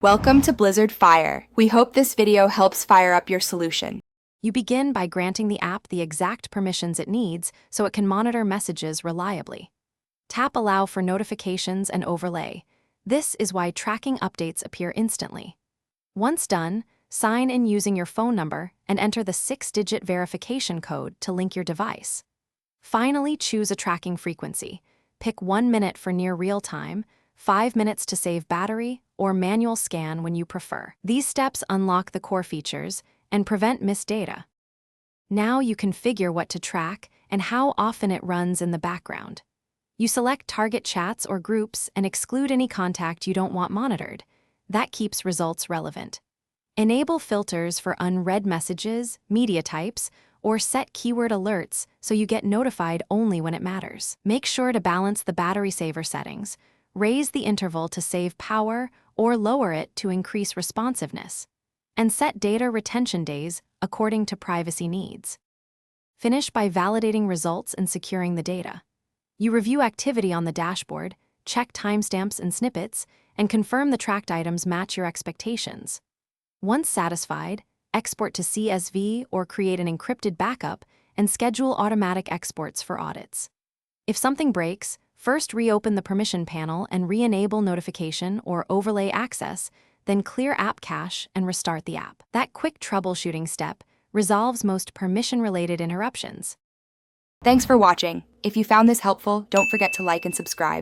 Welcome to Blizzard Fire. We hope this video helps fire up your solution. You begin by granting the app the exact permissions it needs so it can monitor messages reliably. Tap Allow for notifications and overlay. This is why tracking updates appear instantly. Once done, sign in using your phone number and enter the 6-digit verification code to link your device. Finally, choose a tracking frequency. Pick 1 minute for near real-time, 5 minutes to save battery, or manual scan when you prefer. These steps unlock the core features and prevent missed data. Now you configure what to track and how often it runs in the background. You select target chats or groups and exclude any contact you don't want monitored. That keeps results relevant. Enable filters for unread messages, media types, or set keyword alerts so you get notified only when it matters. Make sure to balance the battery saver settings. Raise the interval to save power or lower it to increase responsiveness, and set data retention days according to privacy needs. Finish by validating results and securing the data. You review activity on the dashboard, check timestamps and snippets, and confirm the tracked items match your expectations. Once satisfied, export to CSV or create an encrypted backup and schedule automatic exports for audits. If something breaks, first reopen the permission panel and re-enable notification or overlay access, then clear app cache and restart the app. That quick troubleshooting step resolves most permission-related interruptions. Thanks for watching. If you found this helpful, don't forget to like and subscribe.